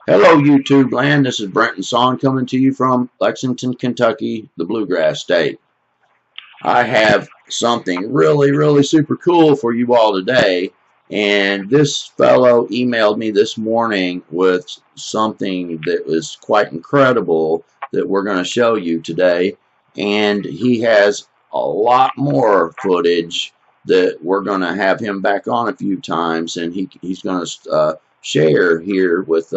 Hello, YouTube land. This is Brenton Sawin coming to you from Lexington, Kentucky, the Bluegrass State. I have something really super cool for you all today. And this fellow emailed me this morning with something that was quite incredible that we're going to show you today. And he has a lot more footage that we're going to have him back on a few times, and he's going to share here with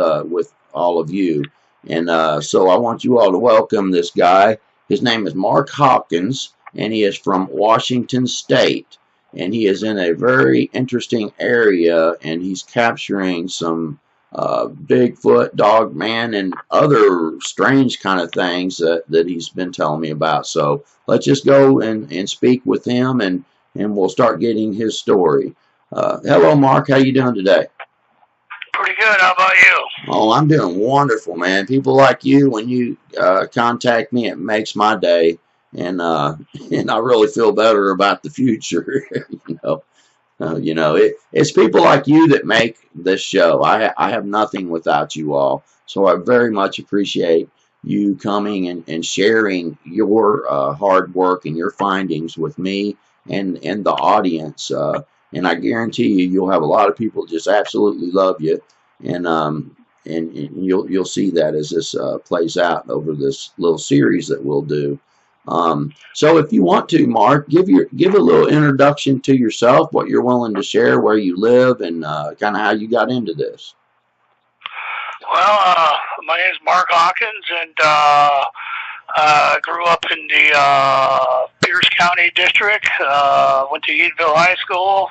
all of you. And so I want you all to welcome this guy. His name is Mark Hawkins, and he is from Washington State, and he is in a very interesting area, and he's capturing some Bigfoot, Dogman, and other strange kind of things that he's been telling me about. So let's just go and speak with him, and we'll start getting his story. Hello, Mark. How you doing today? Pretty good. How about you? Oh, I'm doing wonderful, man. People like you, when you contact me, it makes my day, and I really feel better about the future. It's people like you that make this show. I have nothing without you all, so I very much appreciate you coming and sharing your hard work and your findings with me and the audience. And I guarantee you'll have a lot of people just absolutely love you, and you'll see that as this plays out over this little series that we'll do. So if you want to, Mark, give a little introduction to yourself, what you're willing to share, where you live, and kind of how you got into this. Well, my name is Mark Hawkins, and grew up in the Pierce County district. Went to Eatonville High School.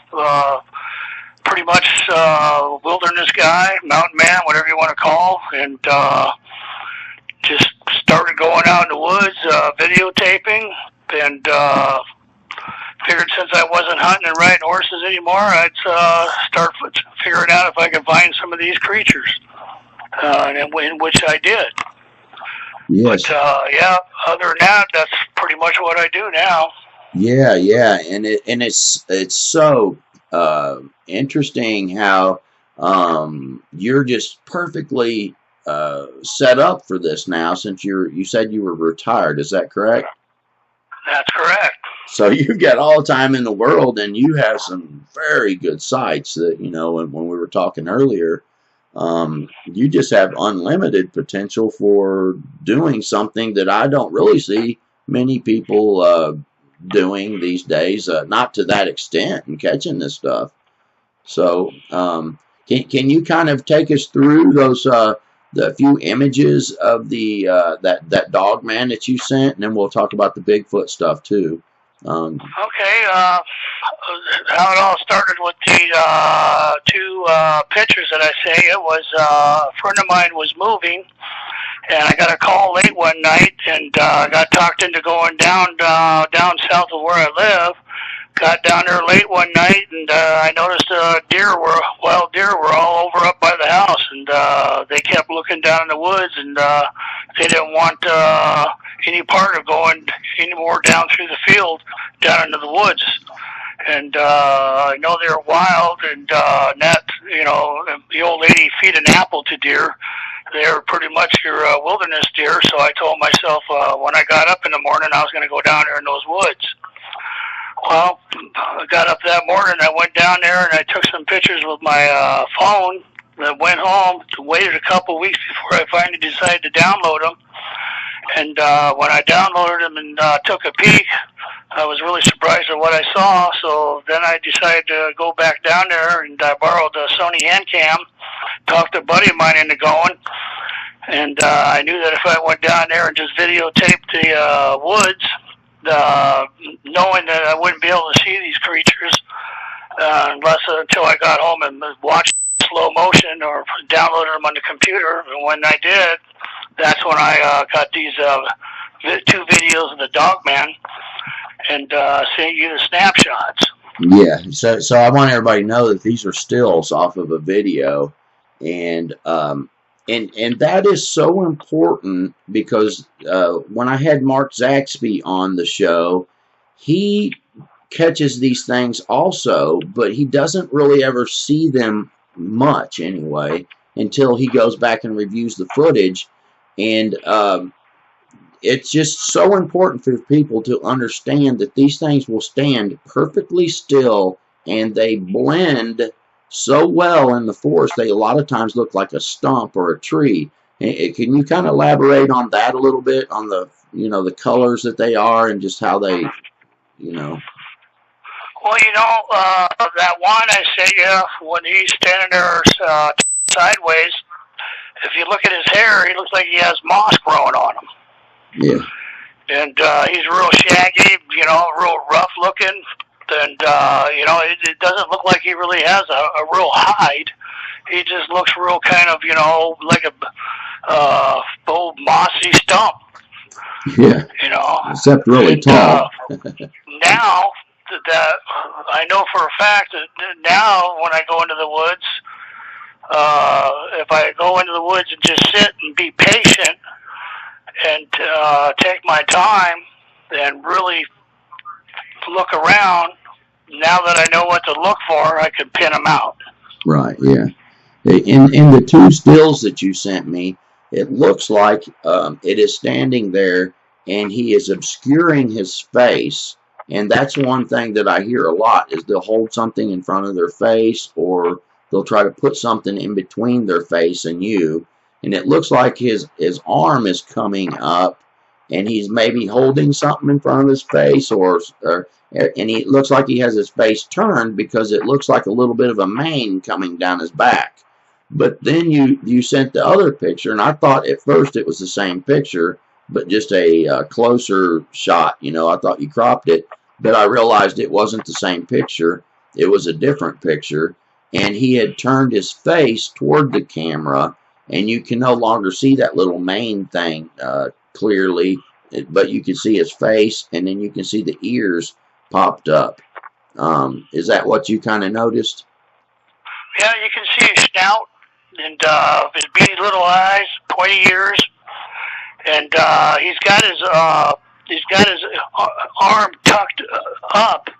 Pretty much wilderness guy, mountain man, whatever you want to call, and just started going out in the woods, videotaping, and figured since I wasn't hunting and riding horses anymore, I'd start figuring out if I could find some of these creatures, in which I did. Yes. But yeah, other than that, that's pretty much what I do now. Yeah, and it's so interesting how you're just perfectly set up for this now, since you said you were retired. Is that correct? That's correct. So you've got all the time in the world, and you have some very good sights that, when we were talking earlier, you just have unlimited potential for doing something that I don't really see many people doing these days, not to that extent, and catching this stuff. So can you kind of take us through those the few images of the that dog man that you sent, and then we'll talk about the Bigfoot stuff too. Okay, how it all started with the two pictures that I say. It was a friend of mine was moving, and I got a call late one night, and got talked into going down south of where I live. Got down there late one night, and I noticed wild deer were all over up by the house, and they kept looking down in the woods, and they didn't want any part of going any more down through the field down into the woods. And I know they're wild, and the old lady feed an apple to deer. They're pretty much your wilderness deer. So I told myself when I got up in the morning, I was going to go down there in those woods. Well, I got up that morning, I went down there, and I took some pictures with my phone. I went home, waited a couple of weeks before I finally decided to download them. And when I downloaded them and took a peek, I was really surprised at what I saw. So then I decided to go back down there, and I borrowed a Sony Handcam, talked a buddy of mine into going. And I knew that if I went down there and just videotaped the woods, knowing that I wouldn't be able to see these creatures until I got home and watched slow motion or downloaded them on the computer. And when I did, that's when I got these two videos of the Dogman and sent you the snapshots. Yeah, so I want everybody to know that these are stills off of a video, and that is so important, because when I had Mark Zaxby on the show, he catches these things also, but he doesn't really ever see them much anyway. until he goes back and reviews the footage. And it's just so important for people to understand that these things will stand perfectly still, and they blend so well in the forest, they a lot of times look like a stump or a tree. Can you kind of elaborate on that a little bit, on the, the colors that they are and just how they, Well, that one I say, when he's standing there sideways, if you look at his hair, he looks like he has moss growing on him. Yeah. And he's real shaggy, real rough looking. And, it doesn't look like he really has a real hide. He just looks real kind of, like a old mossy stump. Yeah. Except really tall. Now, that I know for a fact that now when I go into the woods, if I go into the woods and just sit and be patient and take my time and really look around, now that I know what to look for, I can pin them out. Right, yeah. In the two stills that you sent me, it looks like it is standing there and he is obscuring his face. And that's one thing that I hear a lot, is they'll hold something in front of their face, or they'll try to put something in between their face and you. And it looks like his arm is coming up, and he's maybe holding something in front of his face, and he looks like he has his face turned, because it looks like a little bit of a mane coming down his back. But then you sent the other picture, and I thought at first it was the same picture, but just a closer shot. I thought you cropped it, but I realized it wasn't the same picture. It was a different picture, and he had turned his face toward the camera, and you can no longer see that little mane thing clearly, but you can see his face, and then you can see the ears popped up. Is that what you kind of noticed? Yeah, you can see his snout and his beady little eyes, pointy ears, and he's got his arm tucked up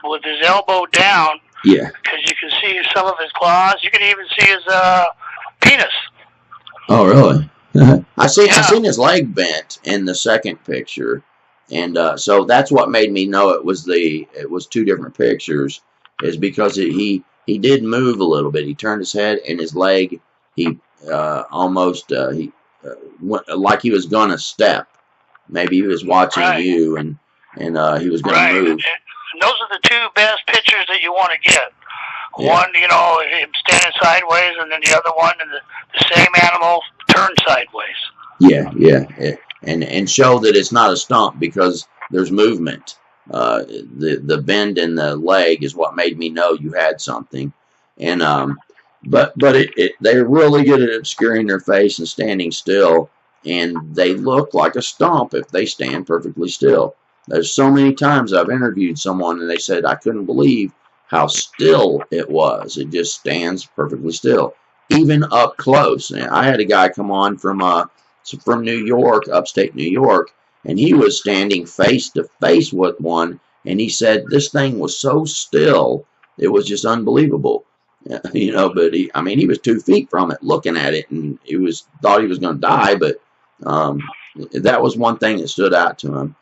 with his elbow down. Yeah. Because you can see some of his claws. You can even see his penis. Oh, really? I seen his leg bent in the second picture, and so that's what made me know it was two different pictures, is because he did move a little bit. He turned his head, and his leg, he almost went like he was gonna step. Maybe he was watching you, and he was gonna move. And those are the two best pictures that you want to get. Yeah. One, him standing sideways, and then the other one, and the same animal turned sideways. Yeah. And show that it's not a stump, because there's movement. The bend in the leg is what made me know you had something. And but they're really good at obscuring their face and standing still, and they look like a stump if they stand perfectly still. There's so many times I've interviewed someone and they said, I couldn't believe how still it was. It just stands perfectly still, even up close. And I had a guy come on from New York, upstate New York, and he was standing face to face with one, and he said this thing was so still, it was just unbelievable. But he was 2 feet from it, looking at it, and thought he was going to die. But that was one thing that stood out to him.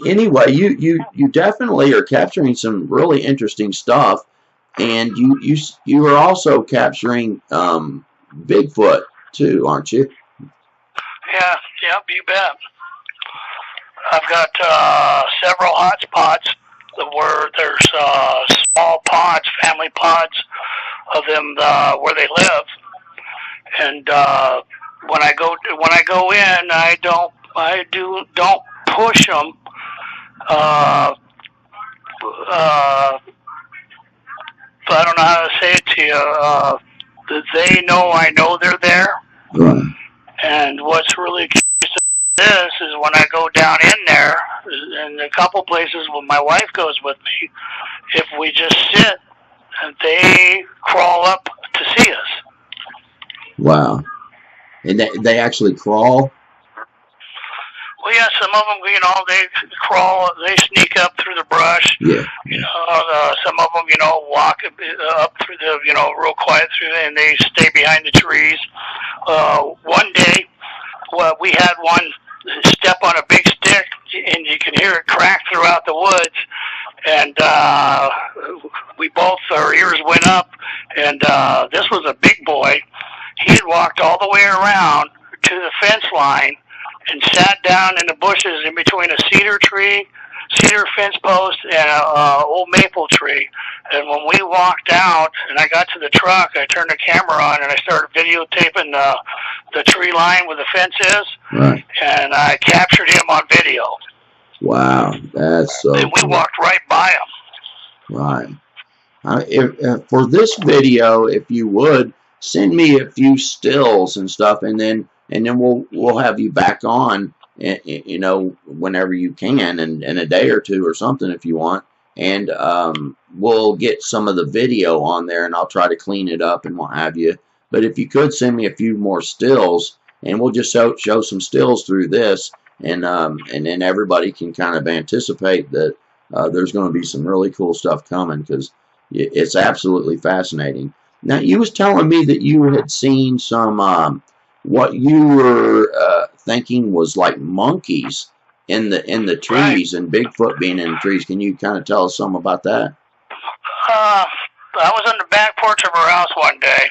Anyway, you definitely are capturing some really interesting stuff, and you are also capturing Bigfoot too, aren't you? Yeah, you bet. I've got several hotspots where there's small pods, family pods of them where they live, and when I go in, I don't push them. I don't know how to say it to you. They know I know they're there. Right. And what's really curious about this is when I go down in there, in a couple places when my wife goes with me, if we just sit, and they crawl up to see us. Wow. And they actually crawl? yeah, some of them, you know, they crawl, they sneak up through the brush. Yeah. You know, some of them, you know, walk up through the, you know, real quiet through, and they stay behind the trees. One day, well, we had one step on a big stick, and you can hear it crack throughout the woods. And we both, our ears went up, and this was a big boy. He had walked all the way around to the fence line and sat down in the bushes in between a cedar fence post, and a old maple tree. And when we walked out and I got to the truck, I turned the camera on and I started videotaping the tree line where the fence is. Right. And I captured him on video. Wow, that's so. And we walked right by him. Right. If for this video, if you would send me a few stills and stuff, and then we'll have you back on, you know, whenever you can, in a day or two or something if you want, and we'll get some of the video on there, and I'll try to clean it up and what have you. But if you could send me a few more stills, and we'll just show some stills through this, and then everybody can kind of anticipate that there's going to be some really cool stuff coming, because it's absolutely fascinating. Now, you was telling me that you had seen some what you were thinking was like monkeys in the trees, right, and Bigfoot being in the trees. Can you kind of tell us something about that? I was on the back porch of our house one day,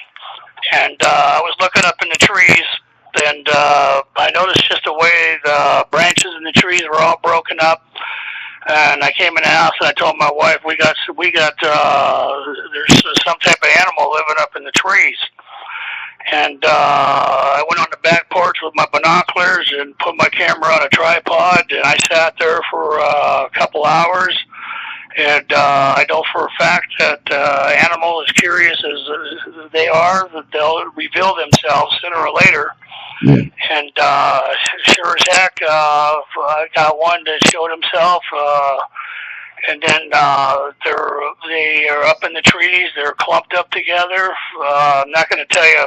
and I was looking up in the trees, and I noticed just the way the branches in the trees were all broken up. And I came in the house and I told my wife, we got there's some type of animal living up in the trees. And I went on the back porch with my binoculars and put my camera on a tripod, and I sat there for a couple hours. And I know for a fact that animal, as curious as they are, that they'll reveal themselves sooner or later. Yeah. And sure as heck, I got one that showed himself, and then they are up in the trees. They're clumped up together. I'm not going to tell you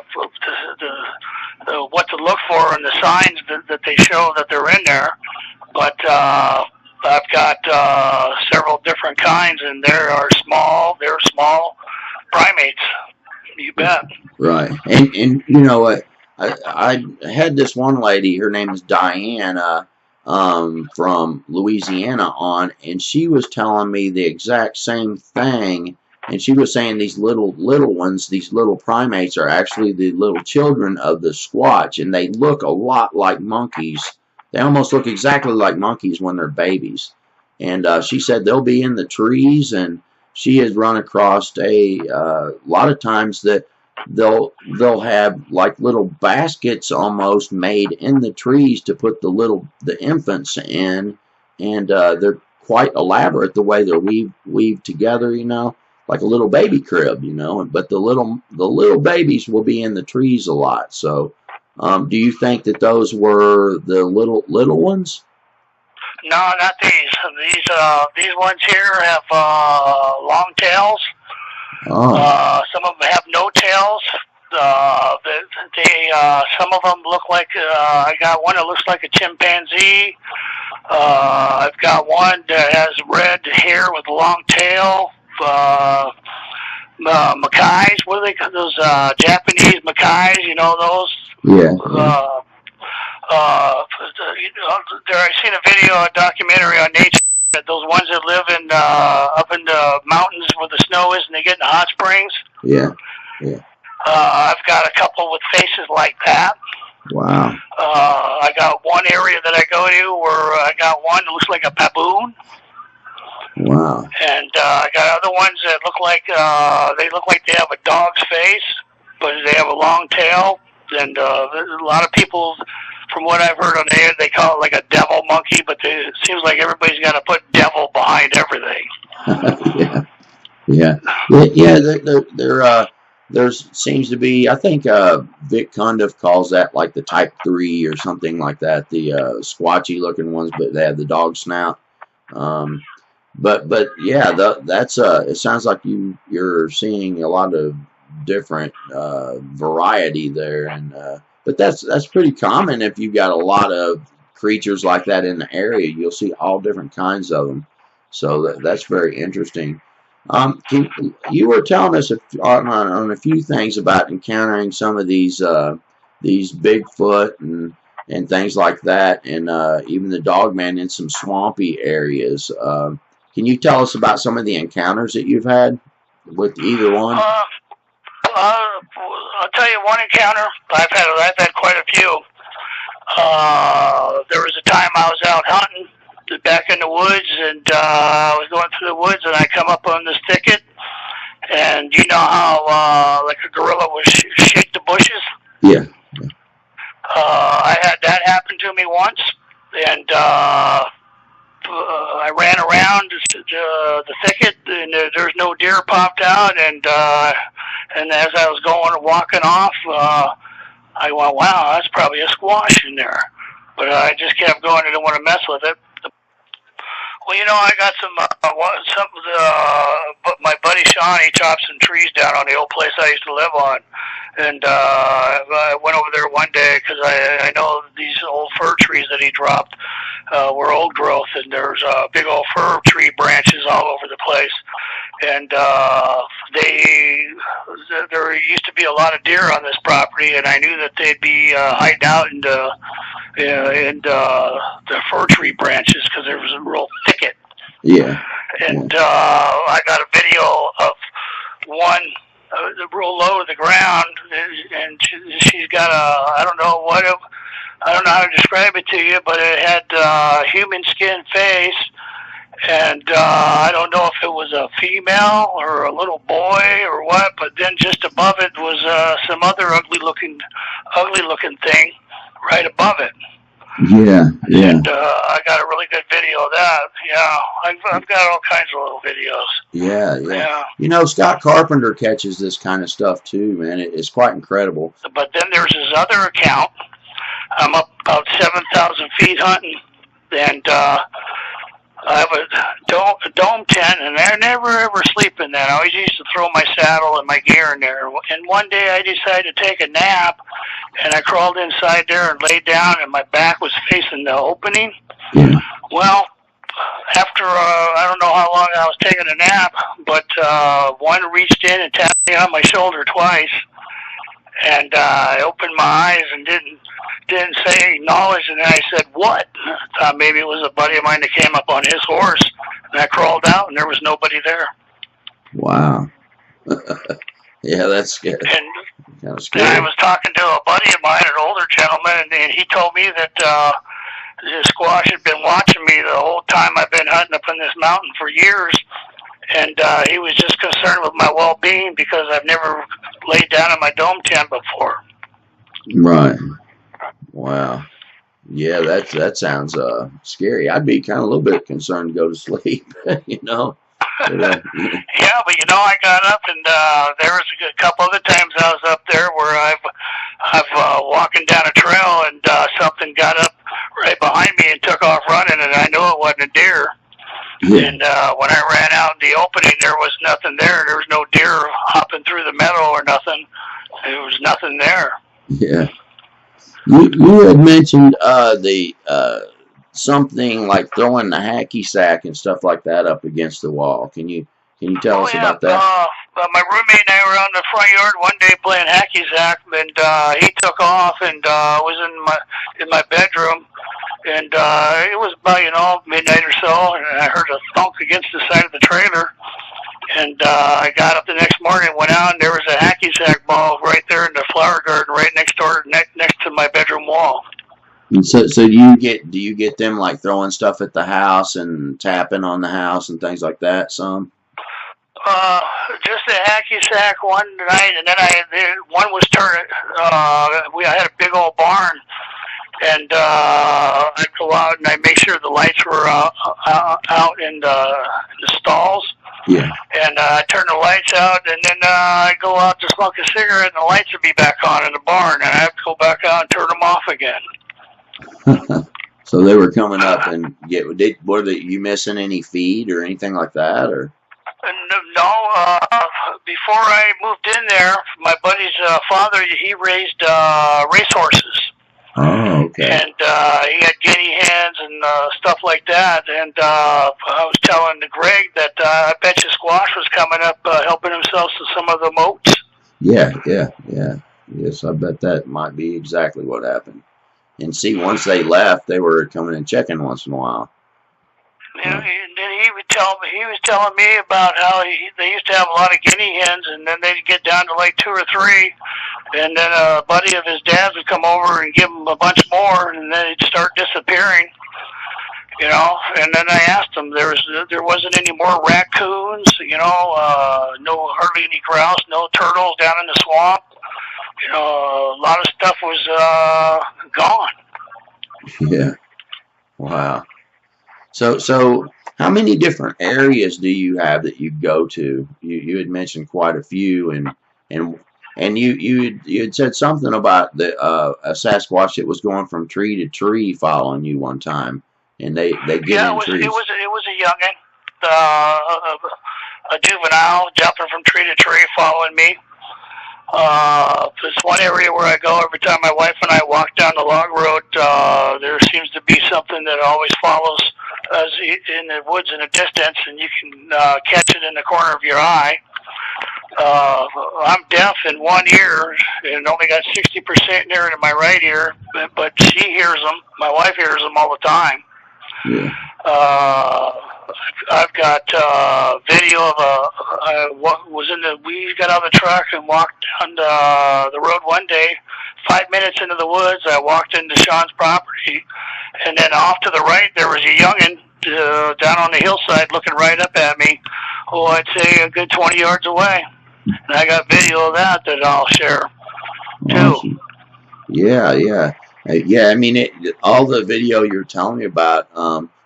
what to look for and the signs that they show that they're in there, but I've got several different kinds, and they're small primates. You bet. Right, and you know what? I had this one lady, her name is Diana, from Louisiana on, and she was telling me the exact same thing, and she was saying these little ones, these little primates are actually the little children of the Squatch, and they look a lot like monkeys. They almost look exactly like monkeys when they're babies. And she said they'll be in the trees, and she has run across a lot of times that they'll have like little baskets almost made in the trees to put the infants in, and they're quite elaborate the way they're weaved together, you know, like a little baby crib, you know. But the little babies will be in the trees a lot. So do you think that those were the little ones? No, not these. These ones here have long tails. Oh. Some of them have no tails. Some of them look like, I got one that looks like a chimpanzee. I've got one that has red hair with a long tail. Mackays, what are they called? Those Japanese Mackays, you know those? Yeah. I seen a video, a documentary on nature, that those ones that live in up in the mountains where the snow is and they get in the hot springs. Yeah. I've got a couple with faces like that. Wow. I got one area that I go to where I got one that looks like a baboon. Wow. And I got other ones that look like they have a dog's face, but they have a long tail. And a lot of people, from what I've heard on the air, they call it like a devil monkey, but it seems like everybody's got to put devil behind everything. Yeah. There seems to be, I think Vic Cundiff calls that like the type 3 or something like that, the squatchy looking ones, but they have the dog snout. But yeah, that's it sounds like you're seeing a lot of different variety there, and but that's pretty common if you've got a lot of creatures like that in the area. You'll see all different kinds of them. So that's very interesting. You were telling us on a few things about encountering some of these Bigfoot and things like that, and even the Dogman in some swampy areas. Can you tell us about some of the encounters that you've had with either one? I'll tell you one encounter. I've had quite a few. There was a time I was out hunting back in the woods, and I was going through the woods, and I come up on this thicket, and you know how like a gorilla would shake the bushes? Yeah. I had that happen to me once, and I ran around the thicket, and there's no deer popped out, and as I was walking off, I went, wow, that's probably a squash in there. But I just kept going. I didn't want to mess with it. Well, you know, I got my buddy Sean, he chopped some trees down on the old place I used to live on. And I went over there one day because I know these old fir trees that he dropped were old growth, and there's big old fir tree branches all over the place. And there used to be a lot of deer on this property, and I knew that they'd be hiding out in the fir tree branches because there was a real thicket. Yeah. And I got a video of one real low to the ground, and she's got I don't know how to describe it to you, but it had human skin face, and I don't know if it was a female or a little boy or what, but then just above it was some other ugly looking thing right above it. Yeah. And I got a really good video of that. Yeah, I've got all kinds of little videos. Yeah. You know, Scott Carpenter catches this kind of stuff too, man. It's quite incredible. But then there's his other account. I'm up about 7,000 feet hunting, and I have a dome tent, and I never ever sleep in that. I always used to throw my saddle and my gear in there. And one day I decided to take a nap, and I crawled inside there and laid down, and my back was facing the opening. Yeah. Well, after I don't know how long I was taking a nap, but one reached in and tapped me on my shoulder twice, and I opened my eyes and didn't say acknowledge, and then I said, what? I thought maybe it was a buddy of mine that came up on his horse, and I crawled out, and there was nobody there. Wow. Yeah, that's scary. And kind of scary. I was talking to a buddy of mine, an older gentleman, and he told me that the squash had been watching me the whole time I've been hunting up in this mountain for years, and he was just concerned with my well-being because I've never laid down in my dome tent before. Right. Wow. Yeah, that sounds scary. I'd be kind of a little bit concerned to go to sleep, you know. But, yeah, but you know, I got up, and there was a couple other times I was up there where I've walking down a trail, and something got up right behind me and took off running, and I knew it wasn't a deer. Yeah. And when I ran out in the opening, there was nothing there. There was no deer hopping through the meadow or nothing. There was nothing there. Yeah. You had mentioned something like throwing the hacky sack and stuff like that up against the wall. Can you tell us about that? My roommate and I were out in the front yard one day playing hacky sack, and he took off and was in my bedroom, and it was about midnight or so, and I heard a thunk against the side of the trailer. And I got up the next morning, went out, and there was a hacky sack ball right there in the flower garden, right next door, next to my bedroom wall. And so do you get them like throwing stuff at the house and tapping on the house and things like that? Some. Just a hacky sack one night, and then one was turning. I had a big old barn, and I'd go out and I'd make sure the lights were out in the stalls. Yeah. And I turn the lights out, and then I go out to smoke a cigarette, and the lights would be back on in the barn, and I have to go back out and turn them off again. So they were coming up, and were you missing any feed or anything like that, or? No. Before I moved in there, my buddy's father, he raised racehorses. Oh, Okay. And he had guinea hens and stuff like that. And I was telling Greg that I bet you Squash was coming up helping himself to some of the moats. Yeah. Yes, I bet that might be exactly what happened. And see, once they left, they were coming and checking once in a while. And then he was telling me about how they used to have a lot of guinea hens, and then they'd get down to like 2 or 3, and then a buddy of his dad's would come over and give him a bunch more, and then they'd start disappearing. You know, and then I asked him, there wasn't any more raccoons, you know, no hardly any grouse, no turtles down in the swamp. You know, a lot of stuff was gone. Yeah. Wow. So how many different areas do you have that you go to? You had mentioned quite a few, and you had said something about a Sasquatch that was going from tree to tree following you one time, and they get in trees. It was a youngin, a juvenile jumping from tree to tree following me. There's one area where I go every time my wife and I walk down the log road. There seems to be something that always follows us in the woods in the distance, and you can catch it in the corner of your eye. I'm deaf in one ear and only got 60% near it in my right ear, but she hears them. My wife hears them all the time. Yeah. I've got video of we got out of the truck and walked down the road one day. 5 minutes into the woods, I walked into Sean's property, and then off to the right there was a youngin down on the hillside looking right up at me. Oh, I'd say a good 20 yards away. And I got video of that I'll share too. Awesome. Yeah. I mean, all the video you're telling me about.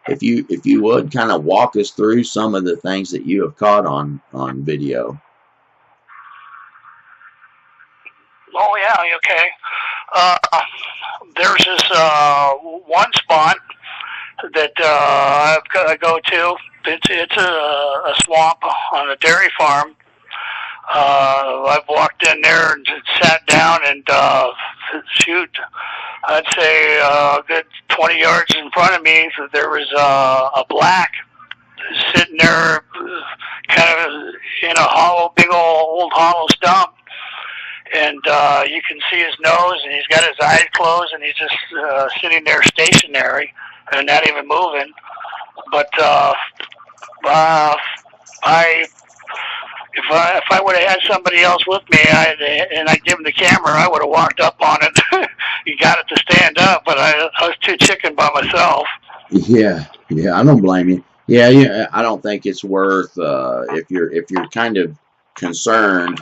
If you would kind of walk us through some of the things that you have caught on video. Oh yeah, okay. There's this one spot that I go to. It's a swamp on a dairy farm. I've walked in there and sat down and shoot. I'd say a good 20 yards in front of me, there was a black sitting there, kind of in a big old hollow stump. And you can see his nose, and he's got his eyes closed, and he's just sitting there stationary and not even moving. But if I would have had somebody else with me and I give him the camera, I would have walked up on it. You got it to stand up, but I was too chicken by myself. Yeah, I don't blame you. Yeah, I don't think it's worth if you're kind of concerned.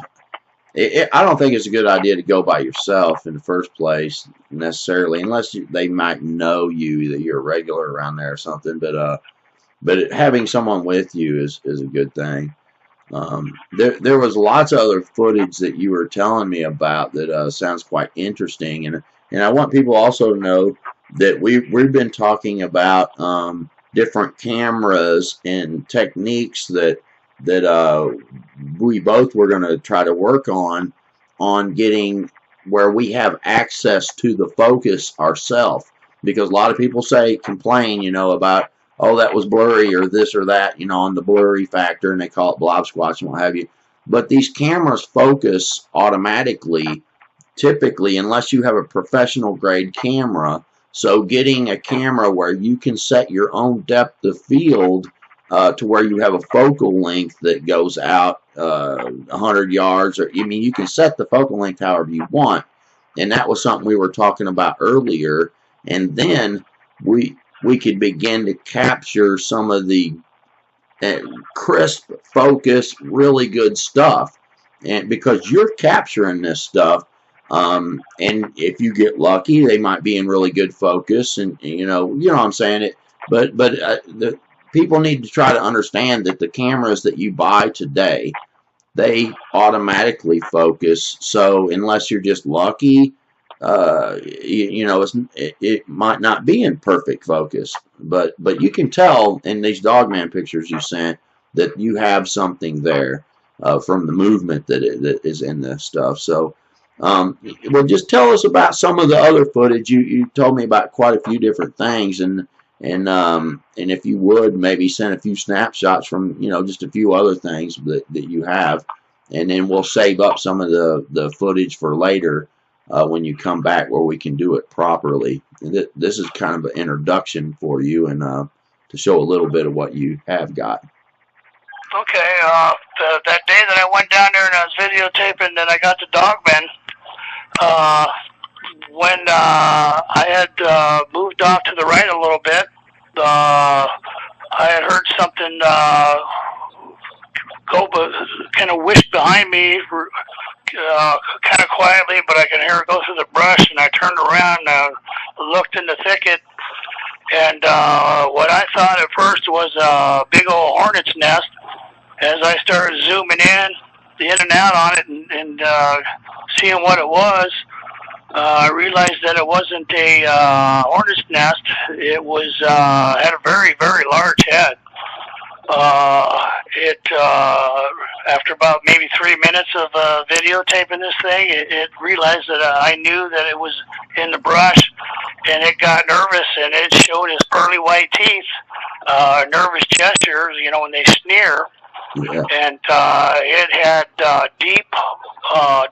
I don't think it's a good idea to go by yourself in the first place necessarily, unless they might know you that you're a regular around there or something. But having someone with you is a good thing. There was lots of other footage that you were telling me about that sounds quite interesting, and I want people also to know that we've been talking about different cameras and techniques that we both were going to try to work on getting where we have access to the focus ourselves, because a lot of people complain about, oh, that was blurry or this or that, on the blurry factor, and they call it blob squatch and what have you. But these cameras focus automatically, typically, unless you have a professional grade camera. So getting a camera where you can set your own depth of field to where you have a focal length that goes out 100 yards, or you can set the focal length however you want. And that was something we were talking about earlier. And then we could begin to capture some of the crisp, focus, really good stuff. And because you're capturing this stuff, and if you get lucky, they might be in really good focus, and you know what I'm saying. But the people need to try to understand that the cameras that you buy today, they automatically focus. So unless you're just lucky, it might not be in perfect focus, but you can tell in these Dogman pictures you sent that you have something there from the movement that is in this stuff. So Well, just tell us about some of the other footage. You told me about quite a few different things, and if you would maybe send a few snapshots from just a few other things that you have, and then we'll save up some of the footage for later when you come back where we can do it properly. This is kind of an introduction for you and to show a little bit of what you have got. Okay, that day that I went down there and I was videotaping that I got the Dogmen, when I had moved off to the right a little bit, I had heard something go kind of whisk behind me, kind of quietly, but I could hear it go through the brush, and I turned around and looked in the thicket, and what I thought at first was a big old hornet's nest. As I started zooming in and out on it and seeing what it was, I realized that it wasn't a hornet's nest. It was had a very, very large head. After about maybe 3 minutes of videotaping this thing, it realized that I knew that it was in the brush, and it got nervous, and it showed its pearly white teeth, nervous gestures, when they sneer. Yeah. And it had deep,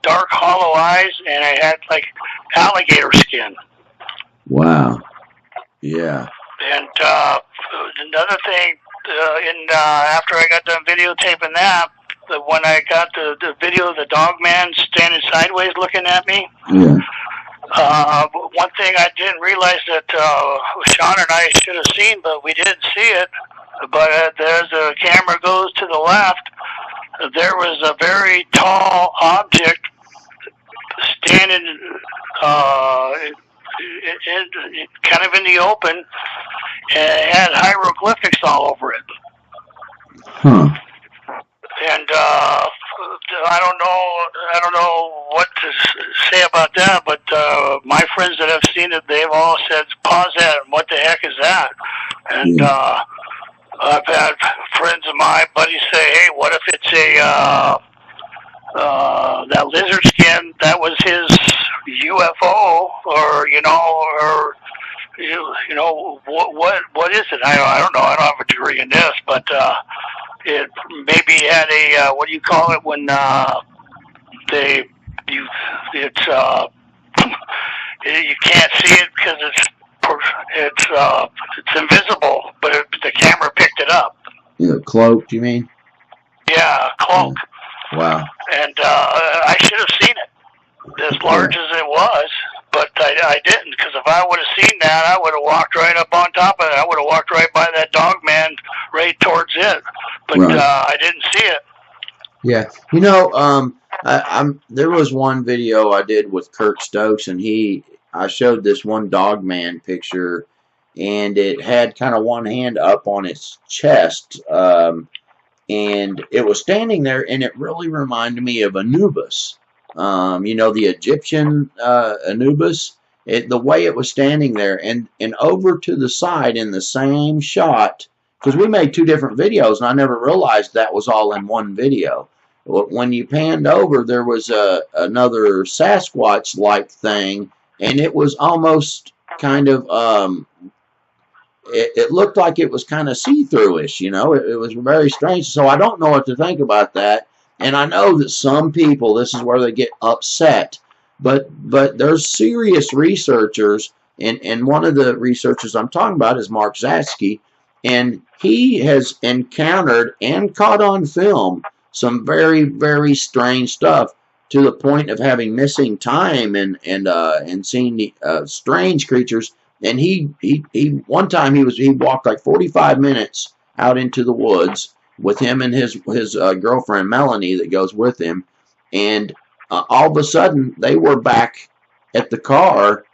dark, hollow eyes, and it had like alligator skin. Wow. Yeah. And another thing, after I got done videotaping that, when I got the video of the Dogman standing sideways looking at me, yeah. One thing I didn't realize that Sean and I should have seen, but we didn't see it. But as the camera goes to the left, there was a very tall object standing kind of in the open, and it had hieroglyphics all over it. Huh. And I don't know what to say about that, but my friends that have seen it, they've all said, "Pause that! What the heck is that?" And I've had friends of mine, buddies, say, "Hey, what if it's that lizard skin? That was his UFO, or what is it? I don't know. I don't have a degree in this, but it maybe had a what do you call it when you can't see it because it's invisible, but the camera picked it up." Yeah, cloaked, you mean? Yeah, cloak. Wow. And I should have seen it, as large as it was, but I didn't, because if I would have seen that, I would have walked right up on top of it. I would have walked right by that Dogman right towards it, but right. I didn't see it. Yeah, there was one video I did with Kirk Stokes, and I showed this one Dogman picture, and it had kind of one hand up on its chest, and it was standing there, and it really reminded me of Anubis. The Egyptian Anubis. The way it was standing there, and over to the side in the same shot, because we made two different videos, and I never realized that was all in one video. When you panned over, there was another Sasquatch-like thing, and it was almost kind of it looked like it was kind of see-through-ish, it was very strange. So I don't know what to think about that, and I know that some people, this is where they get upset, but there's serious researchers, and one of the researchers I'm talking about is Mark Zatsky, and he has encountered and caught on film some very, very strange stuff, to the point of having missing time and seeing strange creatures. And he one time he walked like 45 minutes out into the woods with him and his girlfriend Melanie that goes with him, and all of a sudden they were back at the car,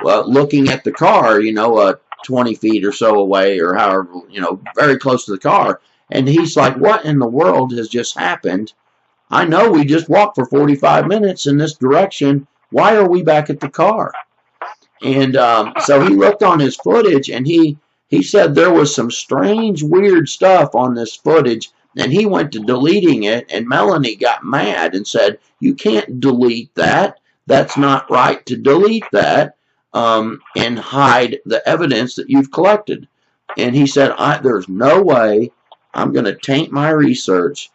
looking at the car, 20 feet or so away, or however, very close to the car. And he's like, "What in the world has just happened? I know we just walked for 45 minutes in this direction. Why are we back at the car?" And so he looked on his footage, and he said there was some strange, weird stuff on this footage, and he went to deleting it, and Melanie got mad and said, "You can't delete that. that's not right to delete that and hide the evidence that you've collected. And he said, there's no way I'm going to taint my research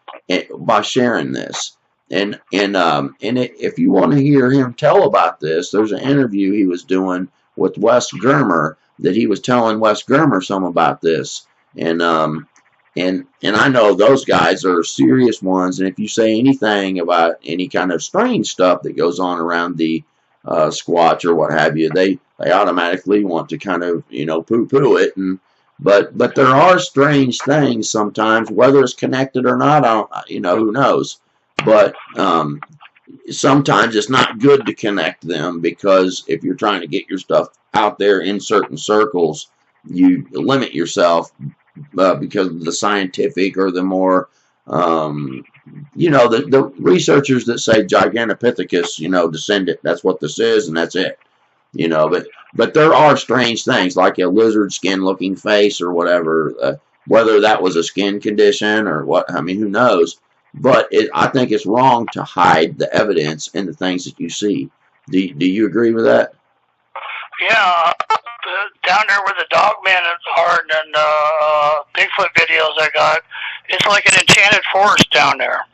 by sharing this. And if you want to hear him tell about this, there's an interview he was doing with Wes Germer that he was telling Wes Germer some about this. And I know those guys are serious ones. And if you say anything about any kind of strange stuff that goes on around the Squatch or what have you, they automatically want to kind of, poo-poo it. But there are strange things sometimes, whether it's connected or not, who knows. But sometimes it's not good to connect them, because if you're trying to get your stuff out there in certain circles, you limit yourself because of the scientific or the more, the researchers that say Gigantopithecus, descendant, that's what this is and that's it. But there are strange things like a lizard skin looking face or whatever, whether that was a skin condition or what, who knows. But I think it's wrong to hide the evidence and the things that you see. Do you agree with that? Yeah, down there where the Dogmen are and Bigfoot videos I got, it's like an enchanted forest down there.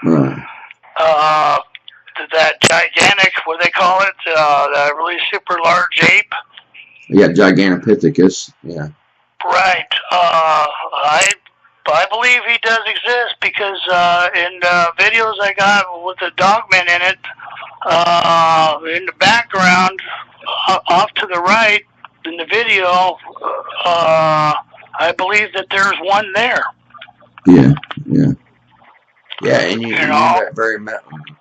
Right. That gigantic, what do they call it? That really super large ape. Yeah, Gigantopithecus. Yeah. Right. I believe he does exist, because in videos I got with the Dogman in it, in the background, off to the right in the video, I believe that there's one there. Yeah. Yeah, and you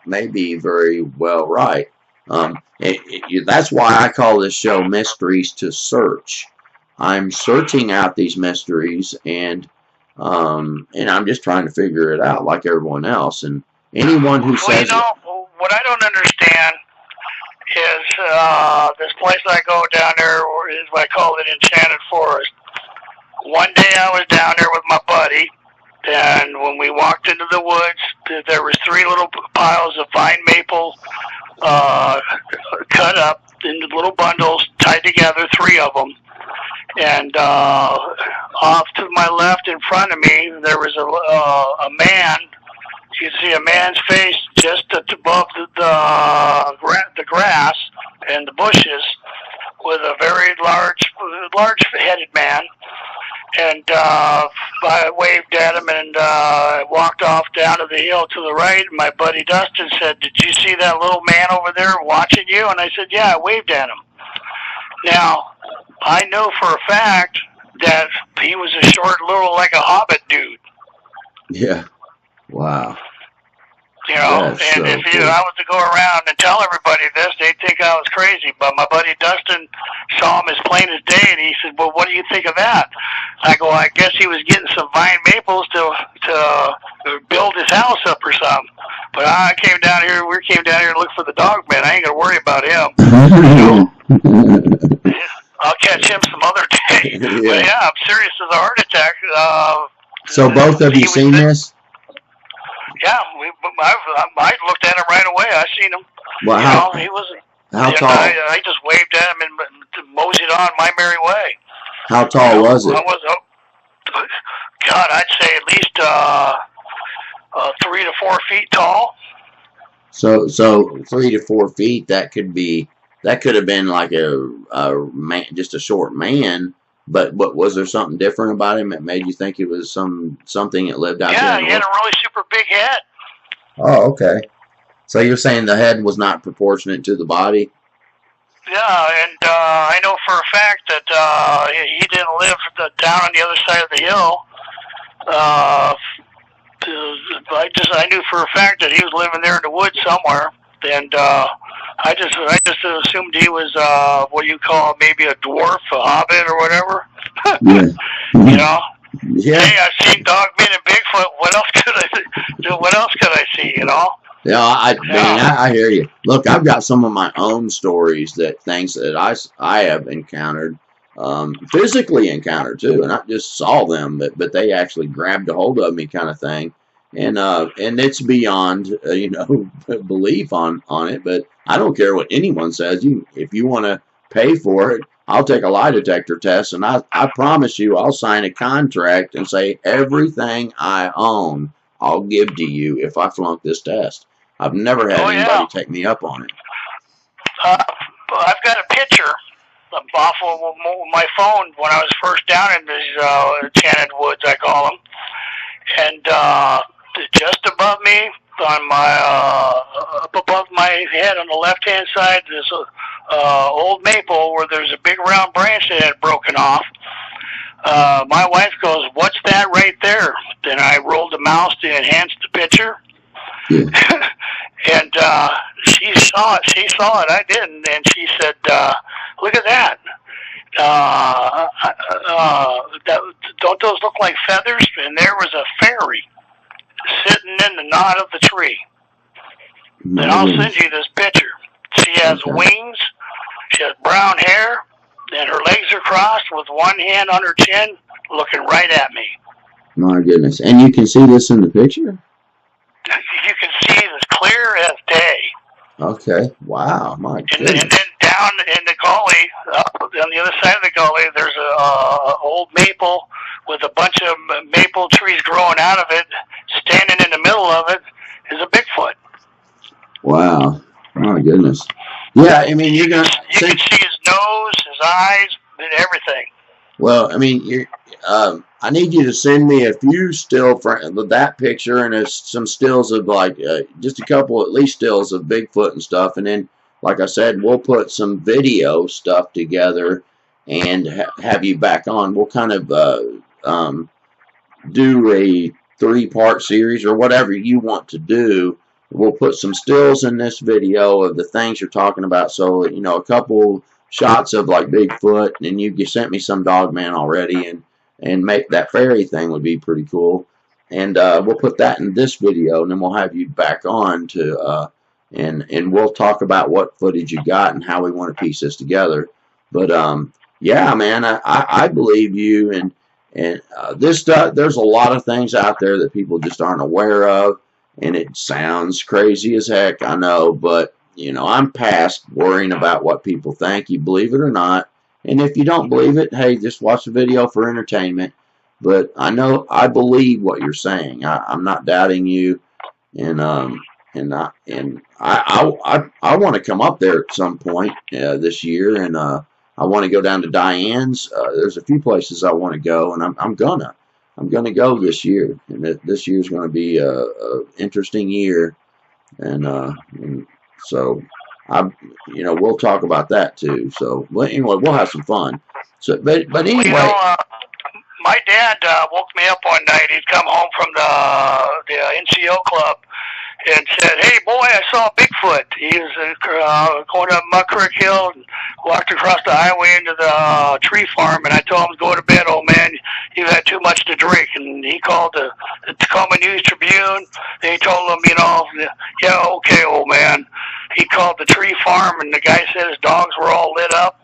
may be very well right. That's why I call this show Mysteries to Search. I'm searching out these mysteries, and I'm just trying to figure it out like everyone else. And anyone who says what I don't understand is this place I go down there is what I call an enchanted forest. One day I was down there with my buddy, and when we walked into the woods, there was 3 little piles of vine maple cut up into little bundles, tied together, 3 of them. And off to my left in front of me, there was a man. You could see a man's face just above the grass and the bushes, with a very large-headed man. And I waved at him, and walked off down to the hill to the right. And my buddy Dustin said, "Did you see that little man over there watching you?" And I said, "Yeah, I waved at him." Now, I know for a fact that he was a short, little, like a hobbit dude. Yeah. Wow. And if I was to go around and tell everybody this, they'd think I was crazy. But my buddy Dustin saw him as plain as day, and he said, "Well, what do you think of that?" I go, "I guess he was getting some vine maples to build his house up or something." But we came down here to look for the Dogman. I ain't gonna worry about him. I'll catch him some other day. Yeah. But yeah, I'm serious as a heart attack. So both of you seen this? Yeah, I looked at him right away. I seen him. Well, he was. How tall? I just waved at him and moseyed on my merry way. How tall was it? God, I'd say at least 3 to 4 feet tall. So 3 to 4 feet. That could have been like a man, just a short man. But was there something different about him that made you think it was something that lived out there? Yeah, he had a really super big head. Oh, okay. So you're saying the head was not proportionate to the body? Yeah, and I know for a fact that he didn't live down on the other side of the hill. I knew for a fact that he was living there in the woods somewhere, and I just assumed he was what you call maybe a dwarf, a hobbit, or whatever. Yeah. Yeah. Hey, I've seen Dogmen and Bigfoot. What else could I see? Yeah, I hear you. Look, I've got some of my own stories, things that I have encountered, physically encountered too, and I just saw them, but they actually grabbed a hold of me, kind of thing. and it's beyond belief on it. But I don't care what anyone says. If you want to pay for it, I'll take a lie detector test, and I promise you, I'll sign a contract and say everything I own I'll give to you if I flunk this test. I've never had anybody take me up on it. I've got a picture off of my phone when I was first down in these enchanted woods, I call them. And just above me, on my up above my head on the left-hand side, there's a old maple where there's a big round branch that had broken off. My wife goes, "What's that right there?" Then I rolled the mouse to enhance the picture. Yeah. And she saw it. She saw it. I didn't. And she said, "Look at that. Don't those look like feathers?" And there was a fairy sitting in the knot of the tree. And I'll send you this picture. She has wings. She has brown hair. And her legs are crossed with one hand on her chin, looking right at me. My goodness. And you can see this in the picture? You can see it as clear as day. Okay. Wow. My goodness. And then down in the gully, on the other side of the gully, there's a old maple with a bunch of maple trees growing out of it. Standing in the middle of it is a Bigfoot. Wow. My goodness. Yeah, I mean, you can see his nose, his eyes, and everything. Well, I mean, I need you to send me a few still with that picture and some stills of just a couple, at least stills of Bigfoot and stuff. And then, like I said, we'll put some video stuff together and have you back on. We'll kind of do a 3-part series or whatever you want to do. We'll put some stills in this video of the things you're talking about. So, a couple shots of like Bigfoot, and you sent me some Dogman already, and make that fairy thing would be pretty cool. And we'll put that in this video, and then we'll have you back on to and we'll talk about what footage you got and how we want to piece this together. But yeah, man, I believe you, and this stuff. There's a lot of things out there that people just aren't aware of. And it sounds crazy as heck, I know, but, I'm past worrying about what people think. You believe it or not. And if you don't believe it, hey, just watch the video for entertainment. But I believe what you're saying. I'm not doubting you. And I want to come up there at some point this year. And I want to go down to Diane's. There's a few places I want to go, and I'm gonna go this year, and this year's going to be a interesting year, and so we'll talk about that too. So, anyway, we'll have some fun. So, but anyway, my dad woke me up one night. He'd come home from the NCO club and said, "Hey, boy, I saw Bigfoot." He was going up Muck Creek Hill and walked across the highway into the tree farm, and I told him to go to bed, old man. You've had too much to drink. And he called the Tacoma News Tribune, and he told them, yeah, okay, old man. He called the tree farm, and the guy said his dogs were all lit up.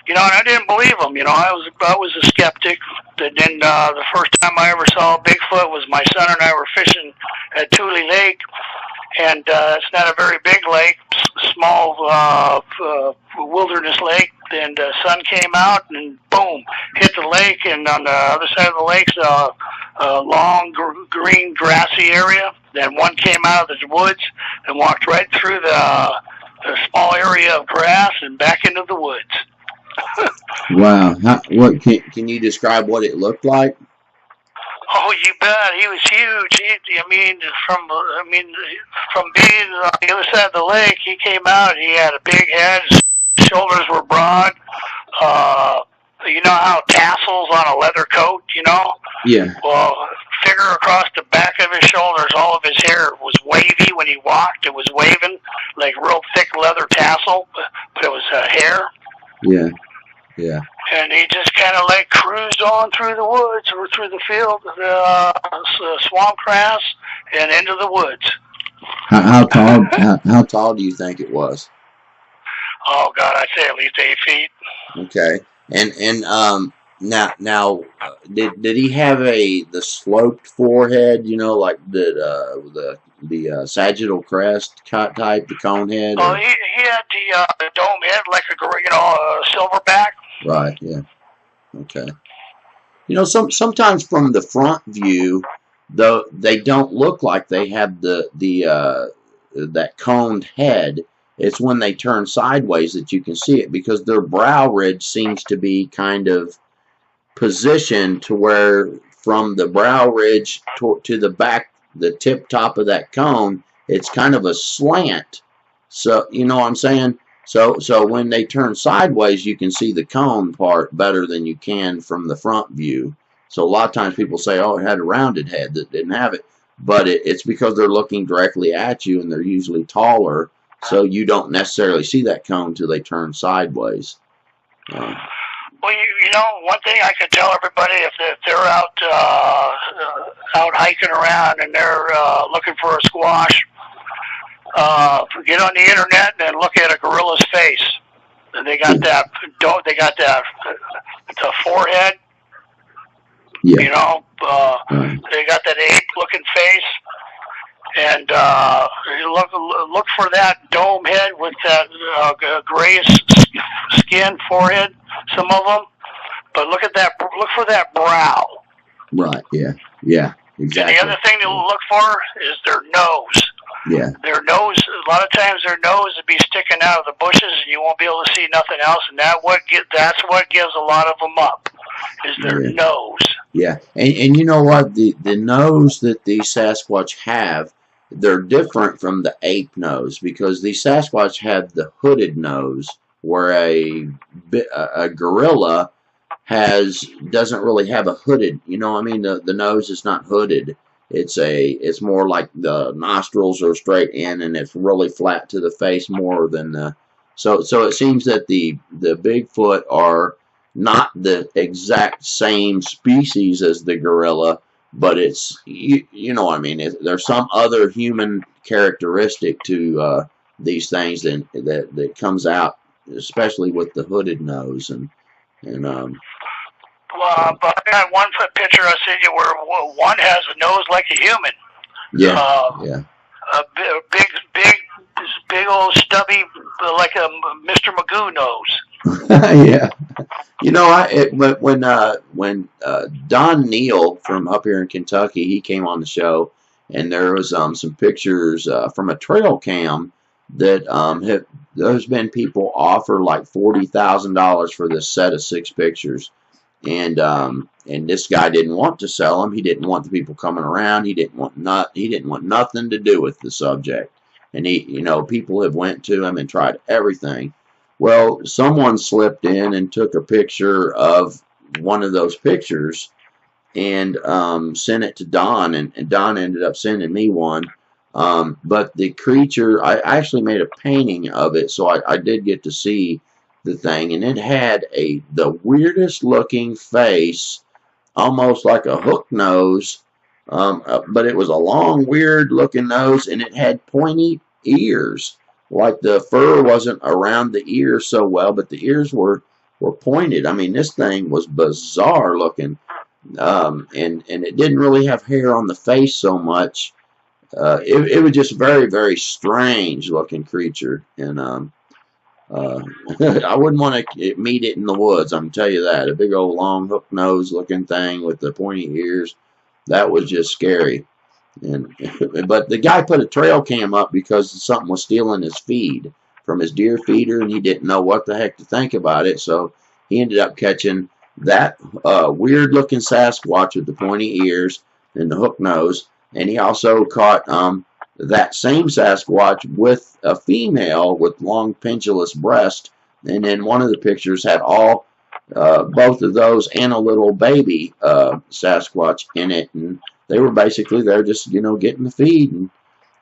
And I didn't believe him. I was a skeptic. And then the first time I ever saw Bigfoot was my son and I were fishing at Tule Lake, and it's not a very big lake, small wilderness lake. And the sun came out and boom, hit the lake, and on the other side of the lake's a long green grassy area. Then one came out of the woods and walked right through the small area of grass and back into the woods. Wow. What can you describe what it looked like? Oh, you bet. He was huge. From being on the other side of the lake, he came out. He had a big head. His shoulders were broad. You know how tassels on a leather coat, Yeah. Well, figure across the back of his shoulders, all of his hair was wavy when he walked. It was waving like real thick leather tassel, but it was hair. Yeah. Yeah. And he just kind of cruised on through the woods or through the field, swamp grass, and into the woods. How tall do you think it was? Oh God, I'd say at least 8 feet. Okay. And Did he have the sloped forehead? You know, like the sagittal crest type, the cone head? Oh, he had the dome head like a silverback. Right. Yeah. Okay. You know, sometimes from the front view, though, they don't look like they have that coned head. It's when they turn sideways that you can see it, because their brow ridge seems to be kind of positioned to where from the brow ridge to the back, the tip top of that cone, it's kind of a slant. So, you know what I'm saying? So when they turn sideways, you can see the cone part better than you can from the front view. So a lot of times people say, oh, it had a rounded head that didn't have it. But it's because they're looking directly at you, and they're usually taller, so you don't necessarily see that cone until they turn sideways. Well, you know, one thing I could tell everybody, if they're out hiking around and they're looking for a squash, get on the internet and look at a gorilla's face. And they got the forehead. Yeah. You know, they got that ape-looking face, and you look for that dome head with that grayish skin forehead. Some of them, but look for that brow. Right. Yeah. Yeah. Exactly. And the other thing to look for is their nose. Yeah. Their nose. A lot of times, their nose would be sticking out of the bushes, and you won't be able to see nothing else. And that's what gives a lot of them up, is their nose. Yeah, and you know what? The nose that these Sasquatch have, they're different from the ape nose, because these Sasquatch have the hooded nose, where a gorilla doesn't really have a hooded. You know what I mean? The nose is not hooded. It's more like the nostrils are straight in, and it's really flat to the face more than the. So it seems that the Bigfoot are not the exact same species as the gorilla, but it's you know what I mean. There's some other human characteristic to these things that comes out, especially with the hooded nose and. Well, but I got one picture I sent you where one has a nose like a human. Yeah. Yeah. A big old stubby, like a Mr. Magoo nose. Yeah. You know, when Don Neal from up here in Kentucky, he came on the show, and there was some pictures from a trail cam that there's been people offer like $40,000 for this set of 6 pictures. And this guy didn't want to sell them. He didn't want the people coming around. He didn't want nothing to do with the subject. And people have went to him and tried everything. Well, someone slipped in and took a picture of one of those pictures and sent it to Don, and Don ended up sending me one. But the creature, I actually made a painting of it, so I did get to see the thing, and it had the weirdest looking face, almost like a hook nose, but it was a long, weird looking nose, and it had pointy ears. Like the fur wasn't around the ears so well, but the ears were pointed. I mean, this thing was bizarre looking, and it didn't really have hair on the face so much. It was just very, very strange looking creature, and I wouldn't want to meet it in the woods, I can tell you that. A big old long hook nose looking thing with the pointy ears. That was just scary. But the guy put a trail cam up because something was stealing his feed from his deer feeder, and he didn't know what the heck to think about it. So he ended up catching that weird looking Sasquatch with the pointy ears and the hook nose. And he also caught that same Sasquatch with a female with long pendulous breast, and then one of the pictures had both of those and a little baby Sasquatch in it, and they were basically there just getting the feed. And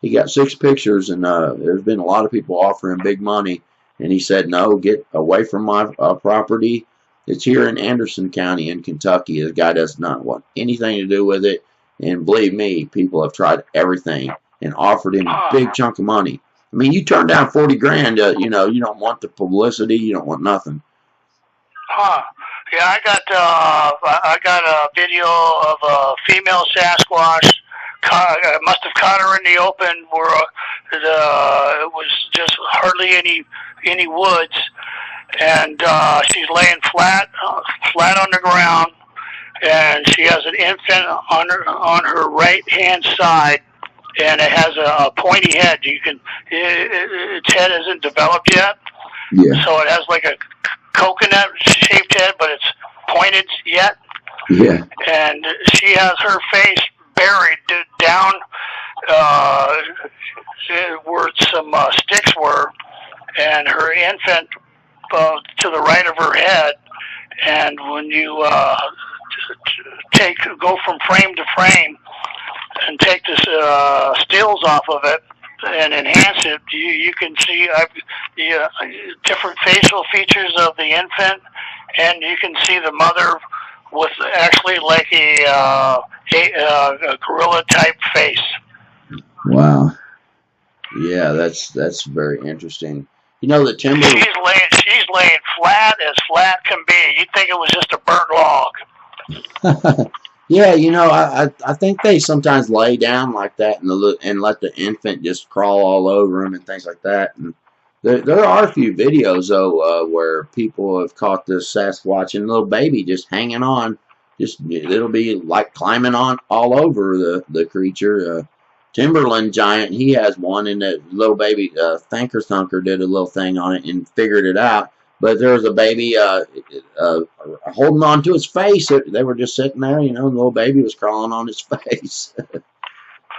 he got 6 pictures, and there's been a lot of people offering big money, and he said, no, get away from my property. It's here in Anderson County in Kentucky. The guy does not want anything to do with it, and believe me, people have tried everything and offered him a big chunk of money. I mean, you turn down $40 grand, you don't want the publicity, you don't want nothing. Yeah, I got a video of a female Sasquatch. I must have caught her in the open where it was just hardly any woods, and she's laying flat on the ground, and she has an infant on her right hand side, and it has a pointy head. Its head isn't developed yet, Yeah. so it has like a coconut shaped head, but it's pointed yet. Yeah. And she has her face buried down where some sticks were, and her infant to the right of her head. And when you go from frame to frame and take the stills off of it and enhance it, you can see the different facial features of the infant, and you can see the mother with actually like a gorilla type face. Wow. Yeah, that's very interesting. You know, the timber. She's laying flat as flat can be. You'd think it was just a burnt log. Yeah, you know, I think they sometimes lay down like that and let the infant just crawl all over them and things like that. And there are a few videos though where people have caught this Sasquatch and little baby just hanging on. It'll be like climbing on all over the creature. Timberland Giant, he has one, and that little baby Thanker Thunker did a little thing on it and figured it out. But there was a baby holding on to his face. They were just sitting there, you know, and the little baby was crawling on his face.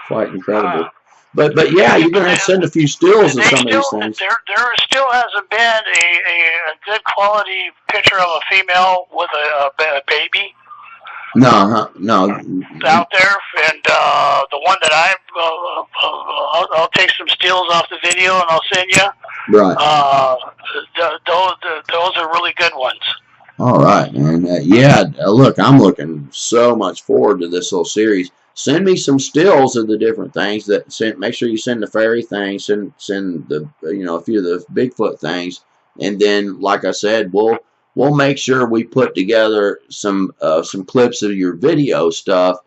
Quite incredible. But yeah, you're going to have to send a few stills of some of these things. There still hasn't been a good quality picture of a female with a baby. No. Out there, and the one that I'll take some stills off the video and I'll send you. Right. Those are really good ones. All right, man. Yeah, look, I'm looking so much forward to this little series. Send me some stills of the different things make sure you send the fairy things, send the a few of the Bigfoot things, and then like I said, we'll make sure we put together some clips of your video stuff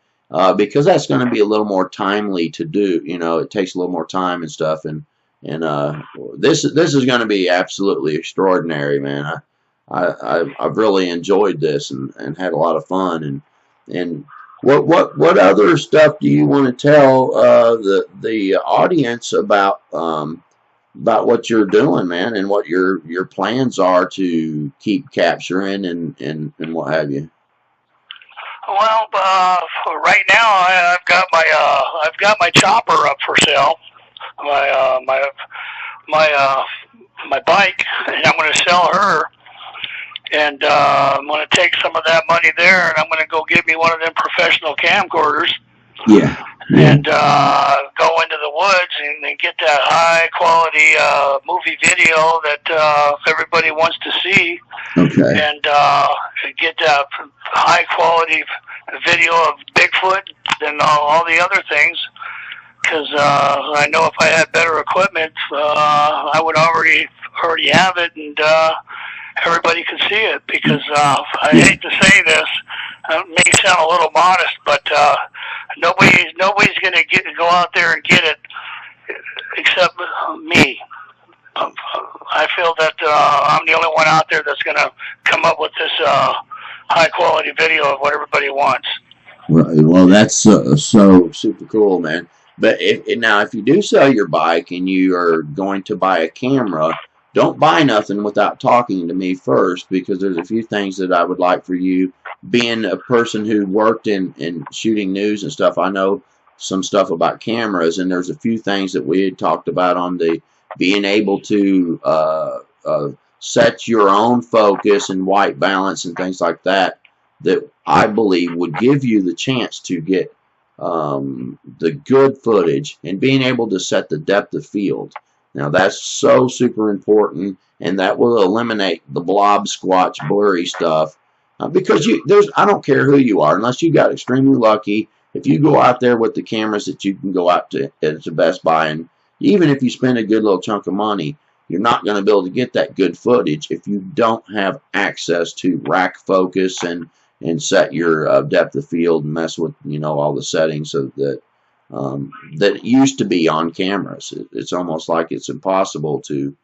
because that's going to be a little more timely to do. You know, it takes a little more time and stuff, and this is going to be absolutely extraordinary, man. I've really enjoyed this and had a lot of fun. And what other stuff do you want to tell the audience about what you're doing, man, and what your plans are to keep capturing and what have you? Well, right now I've got my chopper up for sale. My bike, and I'm going to sell her. And I'm going to take some of that money there, and I'm going to go get me one of them professional camcorders. Yeah. And go into the woods and get that high quality movie video that everybody wants to see. Okay. And get that high quality video of Bigfoot and all the other things. Because I know if I had better equipment, I would already have it, and everybody could see it. Because I hate to say this, it may sound a little modest, but nobody's going to go out there and get it except me. I feel that I'm the only one out there that's going to come up with this high quality video of what everybody wants. Well, that's so super cool, man. But if you do sell your bike and you are going to buy a camera, don't buy nothing without talking to me first, because there's a few things that I would like for you. Being a person who worked in shooting news and stuff, I know some stuff about cameras, and there's a few things that we had talked about on the being able to set your own focus and white balance and things like that I believe would give you the chance to get the good footage and being able to set the depth of field. Now that's so super important, and that will eliminate the blob squatch blurry stuff because I don't care who you are, unless you got extremely lucky. If you go out there with the cameras that you can go out to Best Buy, and even if you spend a good little chunk of money, you're not going to be able to get that good footage if you don't have access to rack focus and set your depth of field and mess with, you know, all the settings so that that used to be on cameras. It's almost like it's impossible to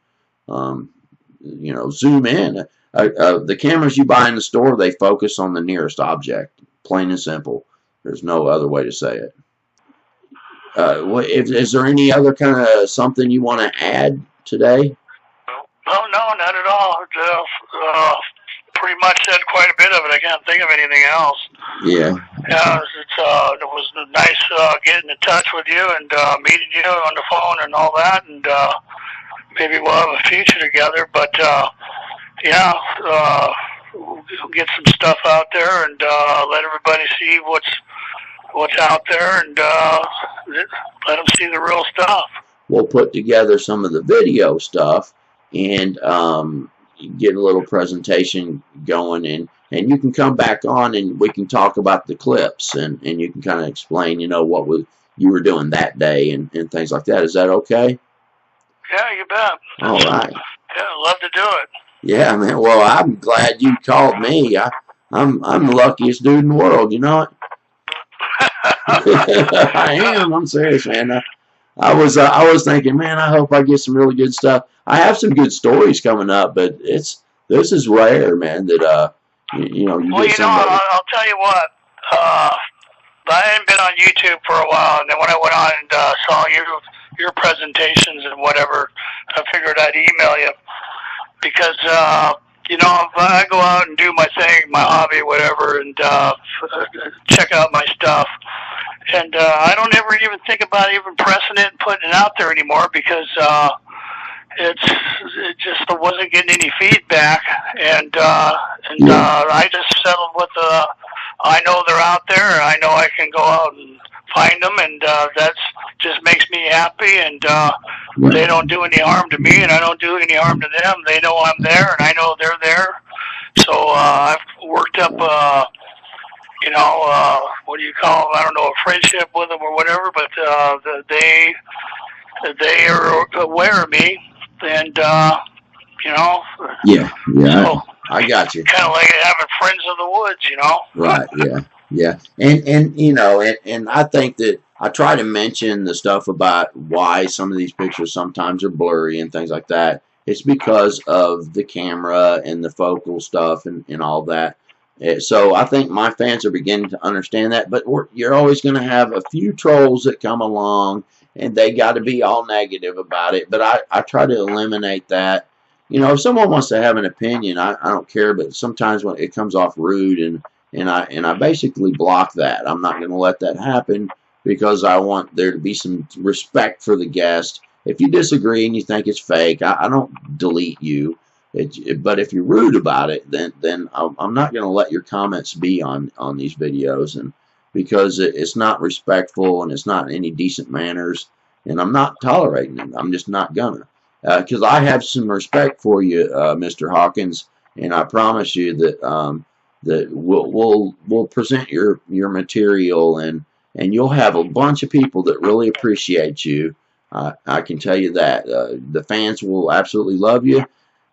you know, zoom in. The cameras you buy in the store, they focus on the nearest object, plain and simple. There's no other way to say it. Is there any other kind of something you want to add today? Oh, no, not at all. Pretty much said quite a bit of it. I can't think of anything else. Yeah. Yeah, it was nice getting in touch with you and meeting you on the phone and all that, and maybe we'll have a future together. But yeah, we'll get some stuff out there and let everybody see what's out there, and let them see the real stuff. We'll put together some of the video stuff and get a little presentation going, and you can come back on and we can talk about the clips, and you can kind of explain, you know, what you were doing that day and things like that. Is that okay? Yeah, you bet. All right. Yeah, I'd love to do it. Yeah, man. Well, I'm glad you called me. I'm the luckiest dude in the world, you know it? I am. I'm serious, man. I was thinking, man, I hope I get some really good stuff. I have some good stories coming up, but this is rare, man. That you know, well, get you know, somebody. I'll tell you what. I hadn't been on YouTube for a while, and then when I went on and saw your presentations and whatever, I figured I'd email you because you know, if I go out and do my thing, my hobby, whatever, and check out my stuff. And I don't ever even think about even pressing it and putting it out there anymore because it just wasn't getting any feedback, and I just settled with I know they're out there. I know I can go out and find them, and that's just makes me happy. And they don't do any harm to me, and I don't do any harm to them. They know I'm there, and I know they're there. So I've worked up you know, what do you call them? I don't know, a friendship with them or whatever, but they are aware of me, and you know. Yeah, so I got you. Kind of like having friends of the woods, you know. Right. Yeah. And you know, and I think that I try to mention the stuff about why some of these pictures sometimes are blurry and things like that. It's because of the camera and the focal stuff and all that. So I think my fans are beginning to understand that, but you're always going to have a few trolls that come along, and they got to be all negative about it. But I try to eliminate that. You know, if someone wants to have an opinion, I don't care. But sometimes when it comes off rude, and I basically block that. I'm not going to let that happen because I want there to be some respect for the guest. If you disagree and you think it's fake, I don't delete you. But if you're rude about it, then I'm not going to let your comments be on these videos, and because it's not respectful and it's not any decent manners, and I'm not tolerating it. I'm just not gonna, because I have some respect for you, Mr. Hawkins, and I promise you that that we'll present your material, and you'll have a bunch of people that really appreciate you. I can tell you that the fans will absolutely love you.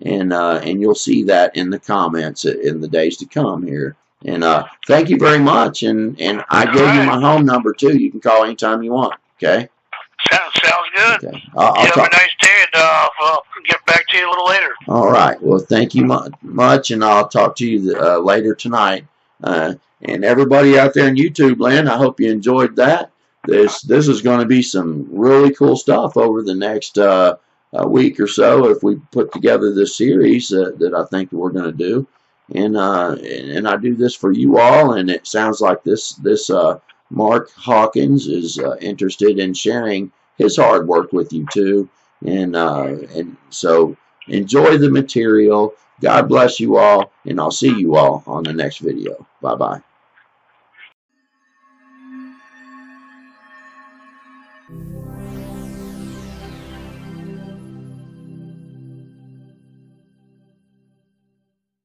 And you'll see that in the comments in the days to come here. And thank you very much. And I gave you my home number too. You can call anytime you want. Okay. Sounds good. Okay. You have a nice day, and I'll get back to you a little later. All right. Well, thank you much, and I'll talk to you later tonight. And everybody out there in YouTube land, I hope you enjoyed that. This is going to be some really cool stuff over the next a week or so if we put together this series that I think we're going to do, and I do this for you all, and it sounds like this Mark Hawkins is interested in sharing his hard work with you too, and so enjoy the material. God bless you all, and I'll see you all on the next video. Bye bye.